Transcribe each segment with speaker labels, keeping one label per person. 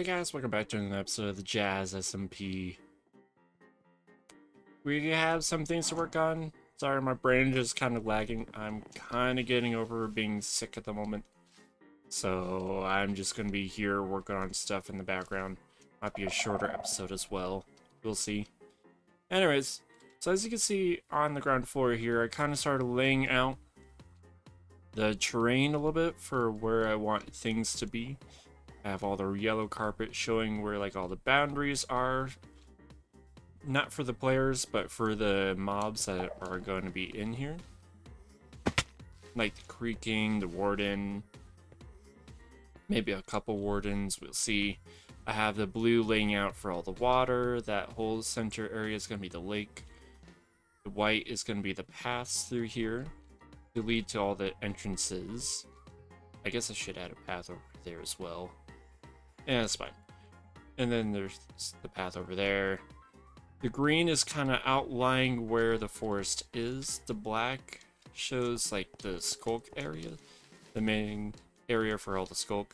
Speaker 1: Hey guys, welcome back to another episode of the Jazz SMP. We have some things to work on. Sorry, my brain is kind of lagging. I'm kind of getting over being sick at the moment. So I'm just going to be here working on stuff in the background. Might be a shorter episode as well. We'll see. Anyways, so as you can see on the ground floor here, I kind of started laying out the terrain a little bit for where I want things to be. I have all the yellow carpet showing where like all the boundaries are. Not for the players, but for the mobs that are going to be in here. Like the creaking, the warden. Maybe a couple wardens, we'll see. I have the blue laying out for all the water. That whole center area is going to be the lake. The white is going to be the paths through here to lead to all the entrances. I guess I should add a path over there as well. Yeah, that's fine. And then there's the path over there. The green is kind of outlining where the forest is. The black shows like the skulk area, the main area for all the skulk.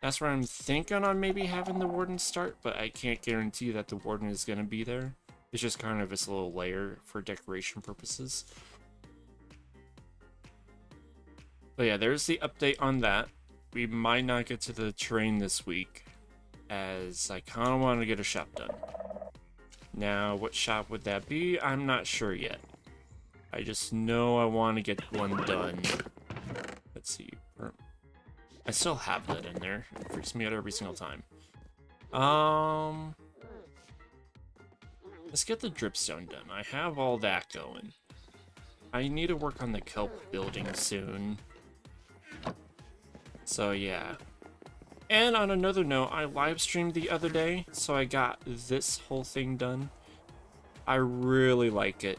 Speaker 1: That's where I'm thinking on maybe having the warden start, but I can't guarantee that the warden is going to be there. It's just kind of this little layer for decoration purposes. But yeah, there's the update on that. We might not get to the terrain this week, as I kind of want to get a shop done. Now, what shop would that be? I'm not sure yet. I just know I want to get one done. Let's see. I still have that in there. It freaks me out every single time. Let's get the dripstone done. I have all that going. I need to work on the kelp building soon. So yeah. And on another note, I live streamed the other day, so I got this whole thing done. I really like it.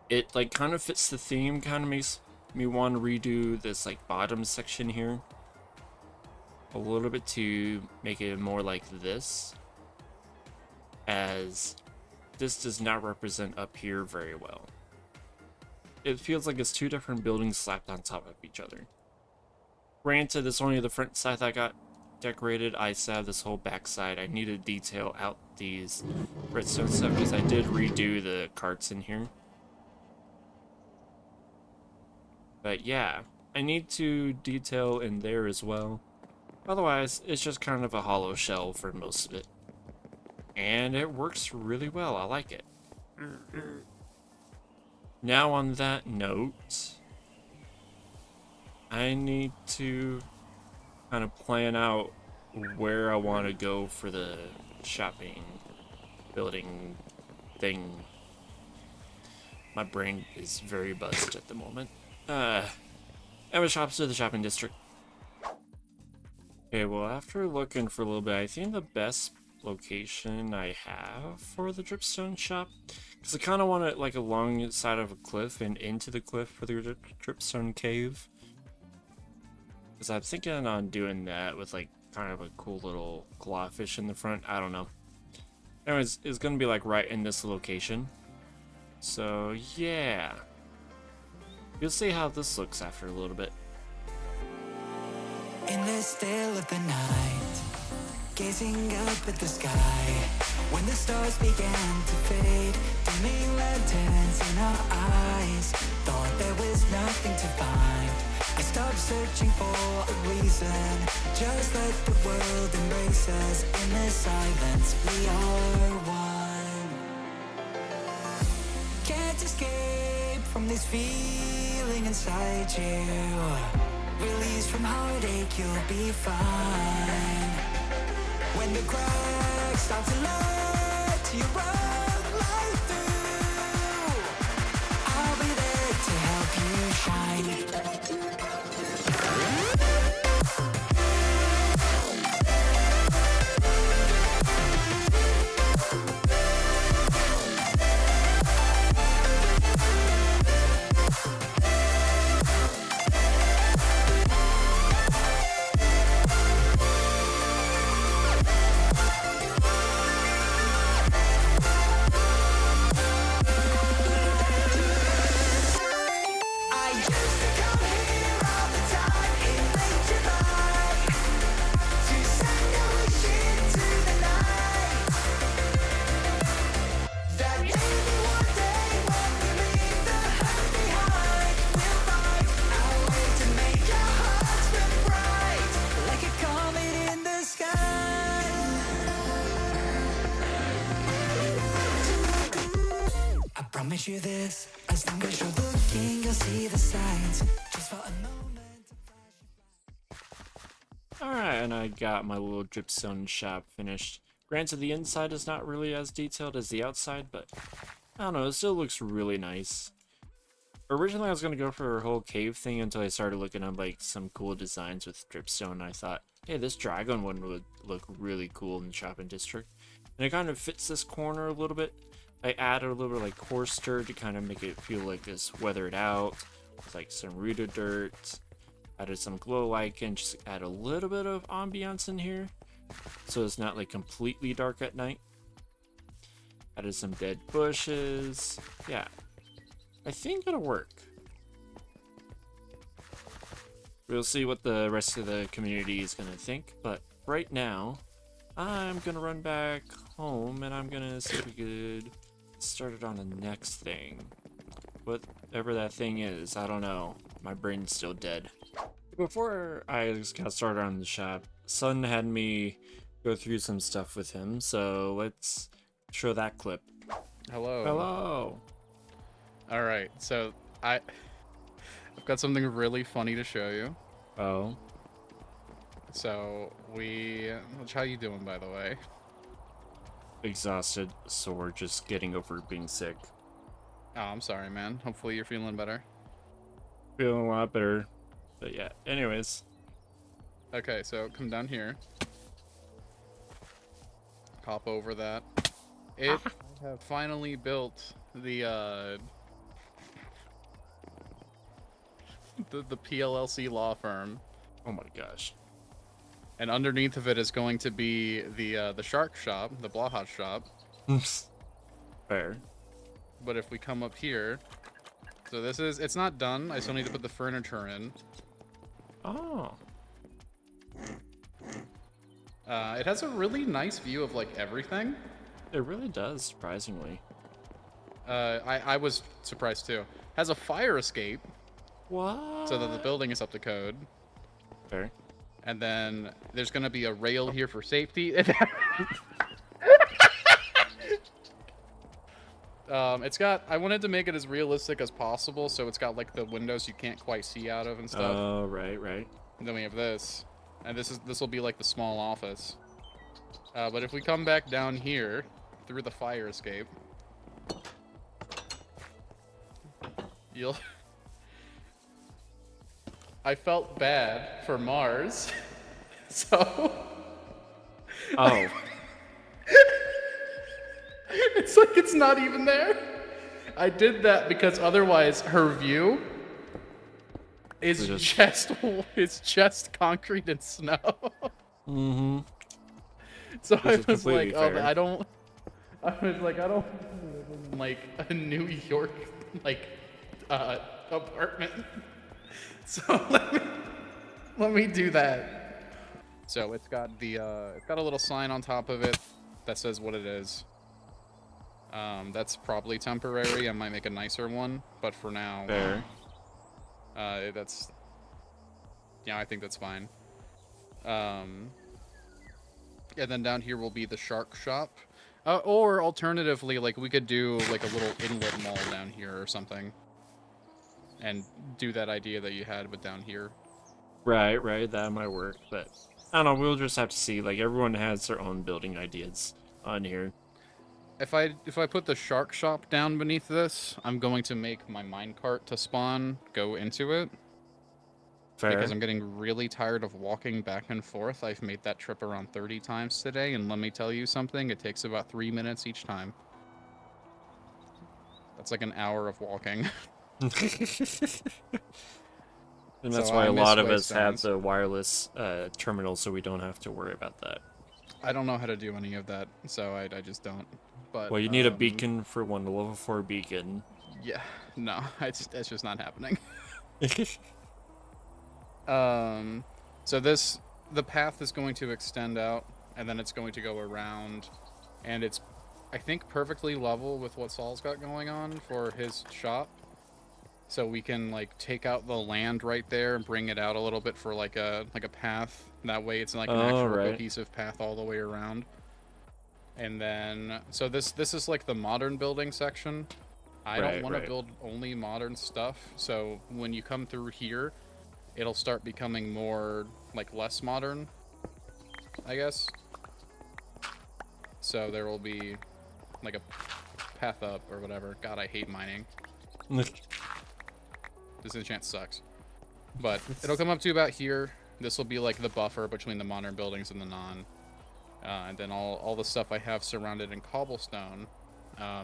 Speaker 1: It like kind of fits the theme, kind of makes me want to redo this like bottom section here a little bit to make it more like this, as this does not represent up here very well. It feels like it's two different buildings slapped on top of each other. Granted, it's only the front side that got decorated. I still have this whole back side. I need to detail out these redstone stuff because I did redo the carts in here. But yeah, I need to detail in there as well. Otherwise, it's just kind of a hollow shell for most of it. And it works really well. I like it. Now on that note, I need to kind of plan out where I want to go for the shopping building thing. My brain is very buzzed at the moment. Emma shops to the shopping district. Okay, well, after looking for a little bit, I think the best location I have for the dripstone shop, because I kind of want it like along the side of a cliff and into the cliff for the dripstone cave. Because I'm thinking on doing that with like kind of a cool little clawfish in the front. I don't know. Anyways, it's going to be like right in this location. So yeah. You'll see how this looks after a little bit.
Speaker 2: In the still of the night, gazing up at the sky, when the stars began to fade, dimming lanterns in our eyes, thought there was nothing to find. I stopped searching for a reason, just let the world embrace us. In the silence, we are one. Can't escape from this feeling inside you. Release from heartache, you'll be fine. When the cracks start to let you run right through, I'll be there to help you shine. I used to Promise you this, as long as you're looking, you'll see the signs. Just for a moment.
Speaker 1: Alright, and I got my little Dripstone shop finished. Granted, the inside is not really as detailed as the outside, but I don't know, it still looks really nice. Originally, I was going to go for a whole cave thing until I started looking at like some cool designs with Dripstone. I thought, hey, this dragon one would look really cool in the shopping district. And it kind of fits this corner a little bit. I added a little bit of like coarse dirt to kind of make it feel like it's weathered out, with like some rooted dirt. Added some glow lichen, just add a little bit of ambiance in here, so it's not like completely dark at night. Added some dead bushes. Yeah, I think it'll work. We'll see what the rest of the community is gonna think, but right now, I'm gonna run back home and I'm gonna see if we could start it on the next thing. Whatever that thing is, I don't know. My brain's still dead. Before I just got started on the shop, Son had me go through some stuff with him, so let's show that clip.
Speaker 3: Hello.
Speaker 1: Hello.
Speaker 3: All right, so I've got something really funny to show you.
Speaker 1: Oh.
Speaker 3: So how you doing, by the way?
Speaker 1: Exhausted, so we're just getting over being sick.
Speaker 3: Oh, I'm sorry, man. Hopefully you're feeling better.
Speaker 1: Feeling a lot better. But yeah, anyways.
Speaker 3: Okay, so come down here. Hop over that. I have finally built the PLLC law firm.
Speaker 1: Oh my gosh.
Speaker 3: And underneath of it is going to be the shark shop, the Blahat shop.
Speaker 1: Fair.
Speaker 3: But if we come up here, so it's not done. I still need to put the furniture in.
Speaker 1: Oh.
Speaker 3: It has a really nice view of like everything.
Speaker 1: It really does, surprisingly.
Speaker 3: I was surprised too. Has a fire escape.
Speaker 1: What?
Speaker 3: So that the building is up to code.
Speaker 1: Fair.
Speaker 3: And then there's gonna be a rail here for safety. I wanted to make it as realistic as possible, so it's got like the windows you can't quite see out of and stuff.
Speaker 1: Oh, right.
Speaker 3: And then we have this, and this will be like the small office. But if we come back down here through the fire escape, I felt bad for Mars, so.
Speaker 1: Oh.
Speaker 3: It's like it's not even there. I did that because otherwise her view is just concrete and snow.
Speaker 1: Mm-hmm.
Speaker 3: So
Speaker 1: Which
Speaker 3: I
Speaker 1: is
Speaker 3: was like,
Speaker 1: completely fair.
Speaker 3: I don't live in like a New York apartment. So let me do that. So it's got a little sign on top of it that says what it is. That's probably temporary. I might make a nicer one, but for now,
Speaker 1: Fair.
Speaker 3: I think that's fine. And then down here will be the shark shop, or alternatively, like we could do like a little inlet mall down here or something, and do that idea that you had with down here.
Speaker 1: Right. That might work, but I don't know. We'll just have to see. Like everyone has their own building ideas on here.
Speaker 3: If I put the shark shop down beneath this, I'm going to make my minecart to spawn go into it.
Speaker 1: Fair.
Speaker 3: Because I'm getting really tired of walking back and forth. I've made that trip around 30 times today, and let me tell you something, it takes about 3 minutes each time. That's like an hour of walking.
Speaker 1: And that's
Speaker 3: So
Speaker 1: why
Speaker 3: I
Speaker 1: a
Speaker 3: miss
Speaker 1: lot of us have
Speaker 3: Waystones.
Speaker 1: the wireless terminal, so we don't have to worry about that.
Speaker 3: I don't know how to do any of that, so I just don't. But
Speaker 1: Well, you need a beacon for one, a level 4 beacon.
Speaker 3: Yeah, no, it's just not happening. So the path is going to extend out, and then it's going to go around, and it's, I think, perfectly level with what Saul's got going on for his shop. So we can like take out the land right there and bring it out a little bit for like a path. That way it's like an actual cohesive path all the way around. And then, so this is like the modern building section. I don't want to
Speaker 1: Right.
Speaker 3: build only modern stuff. So when you come through here, it'll start becoming more like less modern, I guess. So there will be like a path up or whatever. God, I hate mining. This enchant sucks. But it'll come up to about here. This will be like the buffer between the modern buildings and the non. And then all the stuff I have surrounded in cobblestone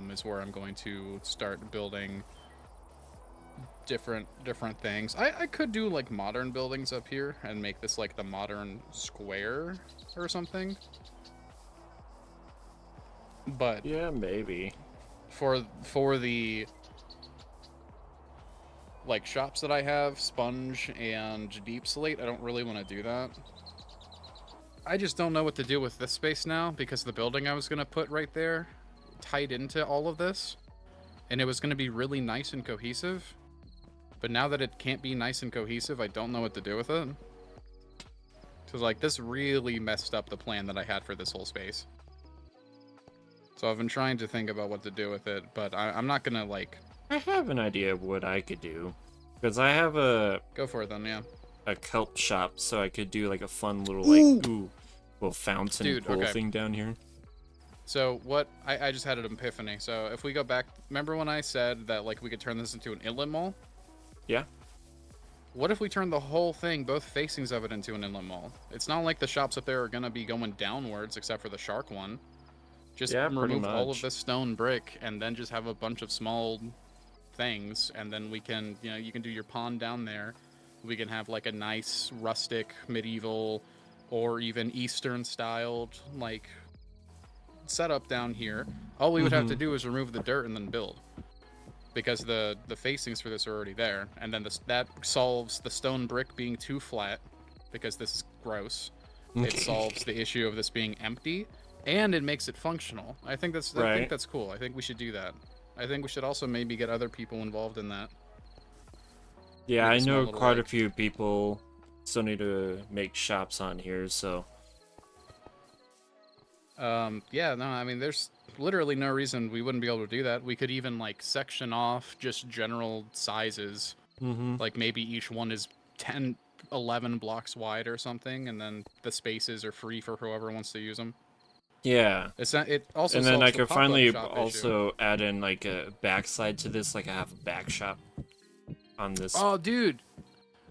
Speaker 3: is where I'm going to start building different things. I could do like modern buildings up here and make this like the modern square or something. But
Speaker 1: Yeah, maybe.
Speaker 3: for the like shops that I have, sponge and deep slate, I don't really want to do that. I just don't know what to do with this space now because the building I was going to put right there tied into all of this, and it was going to be really nice and cohesive. But now that it can't be nice and cohesive, I don't know what to do with it. Because like this really messed up the plan that I had for this whole space. So I've been trying to think about what to do with it, but I'm not gonna like...
Speaker 1: I have an idea of what I could do. Because I have a
Speaker 3: Go for it then, yeah.
Speaker 1: kelp shop, so I could do like a fun little like little fountain
Speaker 3: Dude,
Speaker 1: pool
Speaker 3: okay.
Speaker 1: thing down here.
Speaker 3: So what... I just had an epiphany. So if we go back... Remember when I said that like we could turn this into an inlet mall?
Speaker 1: Yeah.
Speaker 3: What if we turn the whole thing, both facings of it, into an inlet mall? It's not like the shops up there are gonna be going downwards, except for the shark one. Just
Speaker 1: Yeah, pretty
Speaker 3: remove all of
Speaker 1: much.
Speaker 3: this stone brick, and then just have a bunch of small things, and then we can, you know, you can do your pond down there. We can have like a nice rustic, medieval, or even Eastern styled like setup down here. All we would have to do is remove the dirt and then build, because the facings for this are already there, and then that solves the stone brick being too flat, because this is gross. It solves the issue of this being empty, and it makes it functional. I think that's cool. I think we should do that. I think we should also maybe get other people involved in that.
Speaker 1: Yeah,
Speaker 3: Make
Speaker 1: I
Speaker 3: a small
Speaker 1: know
Speaker 3: little,
Speaker 1: quite a
Speaker 3: like...
Speaker 1: few people still need to make shops on here, so
Speaker 3: Yeah, no, I mean, there's literally no reason we wouldn't be able to do that. We could even like section off just general sizes. Like maybe each one is 10, 11 blocks wide or something, and then the spaces are free for whoever wants to use them.
Speaker 1: yeah.
Speaker 3: It's not, it also
Speaker 1: And then
Speaker 3: solves
Speaker 1: I
Speaker 3: the
Speaker 1: could
Speaker 3: pop-up
Speaker 1: finally
Speaker 3: shop issue.
Speaker 1: also add in like a backside to this, like I have a back shop on this.
Speaker 3: Oh, dude,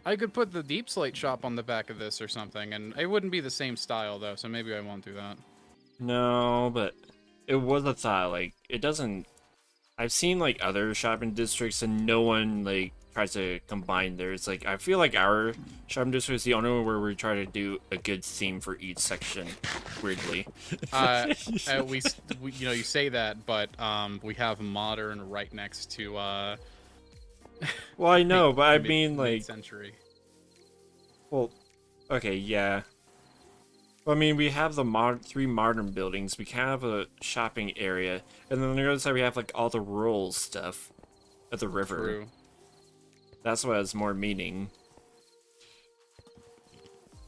Speaker 3: I could put the deep slate shop on the back of this or something, and it wouldn't be the same style though, so maybe I won't do that.
Speaker 1: No, but it was a thought. Like it doesn't. I've seen like other shopping districts, and no one like tries to combine theirs. Like I feel like our shopping district is the only one where we try to do a good theme for each section. Weirdly.
Speaker 3: We you know, you say that, but we have modern right next to
Speaker 1: Well, I know, but I mean like.
Speaker 3: mid-century.
Speaker 1: Well, okay, yeah. Well, I mean, we have the three modern buildings. We can have a shopping area, and then on the other side we have like all the rural stuff at the river.
Speaker 3: True.
Speaker 1: That's what has more meaning.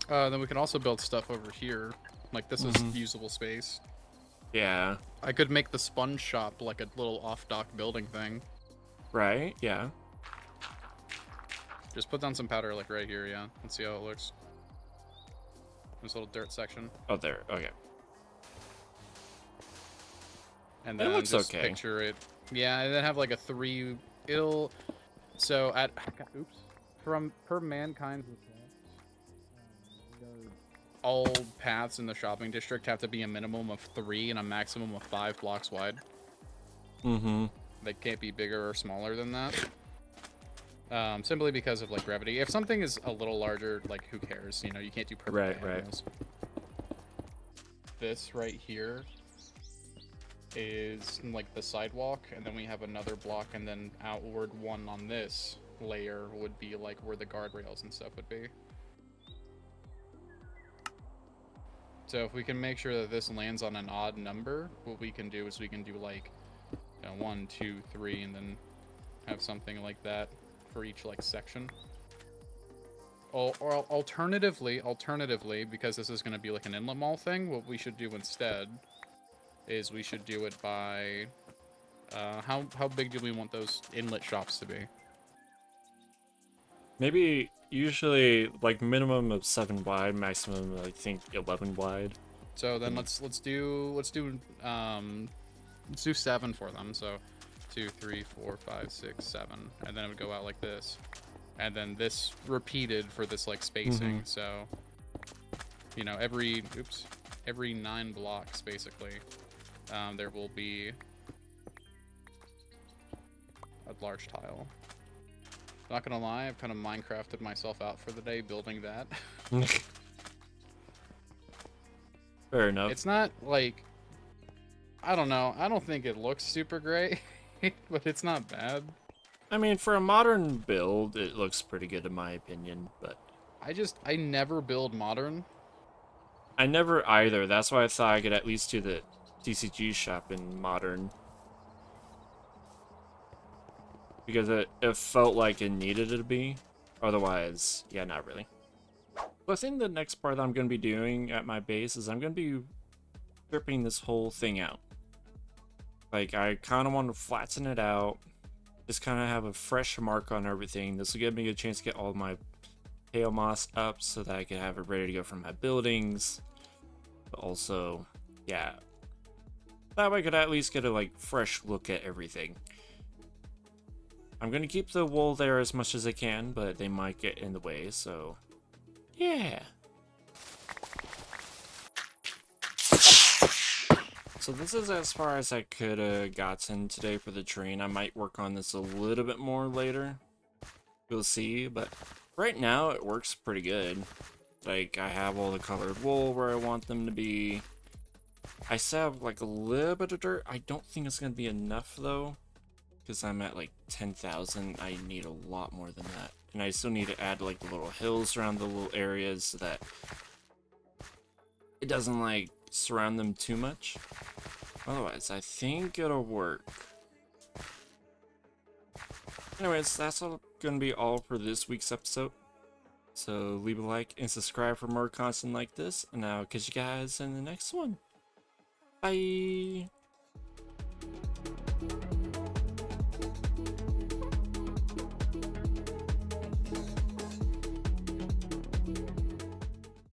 Speaker 3: Then we can also build stuff over here. Like this is usable space.
Speaker 1: Yeah.
Speaker 3: I could make the sponge shop like a little off-dock building thing.
Speaker 1: Right. Yeah.
Speaker 3: Just put down some powder like right here, yeah. Let's see how it looks. This little dirt section.
Speaker 1: Oh, there. Okay.
Speaker 3: And
Speaker 1: It
Speaker 3: then
Speaker 1: looks
Speaker 3: just
Speaker 1: okay.
Speaker 3: picture it. Yeah, and then have like a it'll so at oops. From per mankind's all paths in the shopping district have to be a minimum of 3 and a maximum of 5 blocks wide. They can't be bigger or smaller than that. Simply because of like gravity. If something is a little larger, like who cares? You know, you can't do perfect diagonals. This right here is like the sidewalk, and then we have another block, and then outward one on this layer would be like where the guardrails and stuff would be. So if we can make sure that this lands on an odd number, what we can do is we can do like 1, 2, 3, and then have something like that for each like section. Or alternatively, because this is going to be like an inlet mall thing, what we should do instead is we should do it by How big do we want those inlet shops to be?
Speaker 1: Maybe usually like minimum of 7 wide, maximum I think 11 wide.
Speaker 3: So then let's do 7 for them. So 2, 3, 4, 5, 6, 7, and then it would go out like this, and then this repeated for this like spacing. So you know, every 9 blocks basically, there will be a large tile. Not gonna lie, I've kind of Minecrafted myself out for the day building that.
Speaker 1: Fair enough.
Speaker 3: It's not like, I don't know, I don't think it looks super great, but it's not bad.
Speaker 1: I mean, for a modern build, it looks pretty good in my opinion, but
Speaker 3: I never build modern.
Speaker 1: I never either. That's why I thought I could at least do the TCG shop in modern. Because it felt like it needed it to be. Otherwise, yeah, not really. So I think the next part that I'm going to be doing at my base is I'm going to be stripping this whole thing out. Like, I kind of want to flatten it out. Just kind of have a fresh mark on everything. This will give me a chance to get all my pale moss up so that I can have it ready to go for my buildings. But also, yeah. That way I could at least get a like fresh look at everything. I'm going to keep the wool there as much as I can, but they might get in the way, so yeah. So this is as far as I could have gotten today for the train. I might work on this a little bit more later. We'll see, but right now it works pretty good. Like, I have all the colored wool where I want them to be. I still have like a little bit of dirt. I don't think it's going to be enough though, because I'm at like 10,000. I need a lot more than that. And I still need to add like the little hills around the little areas so that it doesn't like surround them too much. Otherwise, I think it'll work. Anyways, that's all gonna be all for this week's episode. So leave a like and subscribe for more content like this, and I'll catch you guys in the next one. Bye!